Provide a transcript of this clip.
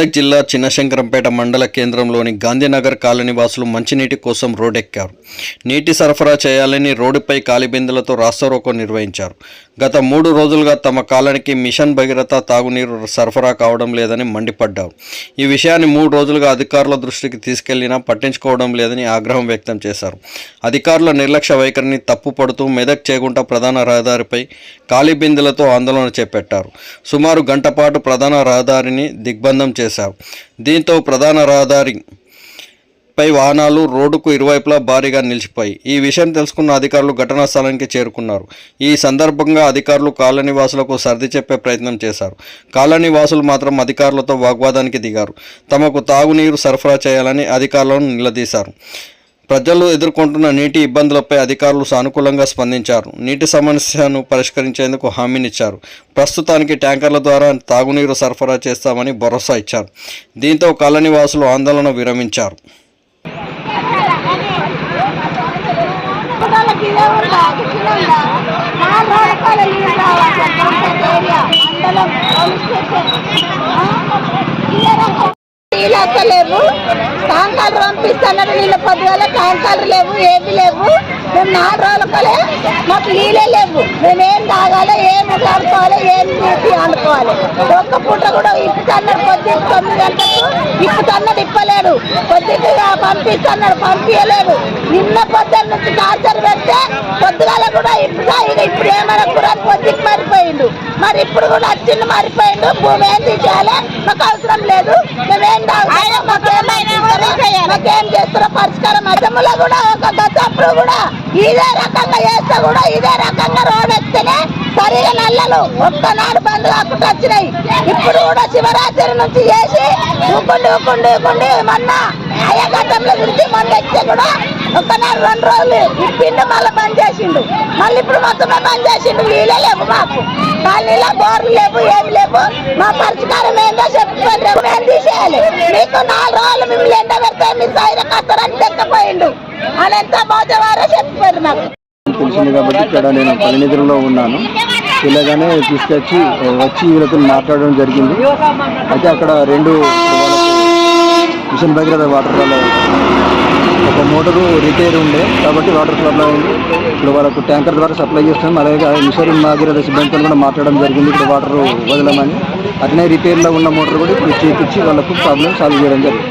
మెదక్ జిల్లా చిన్నశంకరంపేట మండల కేంద్రంలోని గాంధీనగర్ కాలనీ వాసులు మంచినీటి కోసం రోడ్డెక్కారు. నీటి సరఫరా చేయాలని రోడ్డుపై కాలిబిందెలతో రాస్తారోకో నిర్వహించారు. గత 3 రోజులుగా తమ కాలనీకి మిషన్ భగీరథ తాగునీరు సరఫరా కావడం లేదని మండిపడ్డారు. ఈ విషయాన్ని 3 రోజులుగా అధికారుల దృష్టికి తీసుకెళ్లినా పట్టించుకోవడం లేదని ఆగ్రహం వ్యక్తం చేశారు. అధికారుల నిర్లక్ష్య వైఖరిని తప్పుపడుతూ మెదక్ చేగుంట ప్రధాన రహదారిపై కాలిబిందెలతో ఆందోళన చేపట్టారు. సుమారు గంట పాటు ప్రధాన రహదారిని దిగ్బంధం చేశారు. దీంతో ప్రధాన రహదారిపై వాహనాలు రోడ్డుకు ఇరువైపులా భారీగా నిలిచిపోయి ఈ విషయం తెలుసుకున్న అధికారులు ఘటనా స్థలానికి చేరుకున్నారు. ఈ సందర్భంగా అధికారులు కాలనీ వాసులకు సర్ది చెప్పే ప్రయత్నం చేశారు. కాలనీ వాసులు మాత్రం అధికారులతో వాగ్వాదానికి దిగారు. తమకు తాగునీరు సరఫరా చేయాలని అధికారులను నిలదీశారు. ప్రజలు ఎదుర్కొంటున్న నీటి ఇబ్బందులపై అధికారులు సానుకూలంగా స్పందించారు. నీటి సమస్యను పరిష్కరించేందుకు హామీనిచ్చారు. ప్రస్తుతానికి ట్యాంకర్ల ద్వారా తాగునీరు సరఫరా చేస్తామని భరోసా ఇచ్చారు. దీంతో కాలనీ వాసులు ఆందోళన విరమించారు. లేవు ట్యాంకర్లు పంపిస్తున్నారు. నీళ్ళ పొద్దుగల ట్యాంకర్లు లేవు, ఏమి లేవు. మేము 4 రోజులకలే మాకు నీళ్ళే లేవు. మేమేం తాగాలి, ఏం ఆడుకోవాలి, ఏం నీటి ఆడుకోవాలి. ఒక్క పూట కూడా ఇప్పుతున్నాడు. పొద్దున్న 9 గంటలకు ఇప్పుతున్నాడు, ఇప్పలేడు. పొద్దుగా పంపిస్తున్నాడు, పంపించలేదు. నిన్న పొద్దున్న నుంచి టార్చర్ పెడితే పొద్దుగాల కూడా ఇప్పుడా. ఇప్పుడు ఏమైనా కూడా పొద్దుకి మారిపోయిండు. మరి ఇప్పుడు కూడా వచ్చిండు, మారిపోయిండు. భూమి ఏం తీసేయాలి, మాకు అవసరం లేదు. మేమేం తాగుతామో మాకేం చేస్తారో పరిష్కారం. అసెంబ్లీలో కూడా ఒక గతప్పుడు కూడా ఇదే రకంగా చేస్తే కూడా ఇదే రకంగా రోడ్ ఎక్కితేనే సరిగా నల్లలు ఒక్కనాడు బంద్ కాకుండా వచ్చినాయి. ఇప్పుడు కూడా శివరాత్రి నుంచి చేసి ఊకుండి మొన్న అయ్యా గతంలో గురించి మొన్న ఎక్కితే కూడా ఒక్కనాడు 2 రోజులు ఇప్పిండు, మళ్ళీ బంద్ చేసిండు. మళ్ళీ ఇప్పుడు మొత్తమే బంద్ చేసిండు. నీళ్ళే లేవు మాకు, కాలనీలో బోర్లు లేవు, ఏమి లేవు. మా పరిష్కారం ఏందో చెప్పుకోండి, మేము తీసేయాలి. మీకు 4 రోజులు మిమ్మల్ని ఎండ పెడితే మీరు సైర కస్తారని తెక్కపోయిండు. అని ఎంత మోసవారో చెప్పుకోండి మాకు. తెలిసింది కాబట్టి ఇక్కడ నేను పల్లెనిధులలో ఉన్నాను. ఇలాగానే తీసుకొచ్చి వీళ్ళతో మాట్లాడడం జరిగింది. అయితే అక్కడ 2 మిషన్ భగీరథ వాటర్ వల్ల ఒక మోటారు రిపేర్ ఉండే కాబట్టి వాటర్ సప్లై అయింది. ఇప్పుడు వాళ్ళకు ట్యాంకర్ ద్వారా సప్లై చేస్తాం. అలాగే మిషన్ భగీరథ సిబ్బందితో కూడా మాట్లాడడం జరిగింది. ఇప్పుడు వాటర్ వదలమని. అట్లనే రిపేర్లో ఉన్న మోటార్ కూడా ఇప్పుడు చేపించి వాళ్ళకు ప్రాబ్లం సాల్వ్ చేయడం జరిగింది.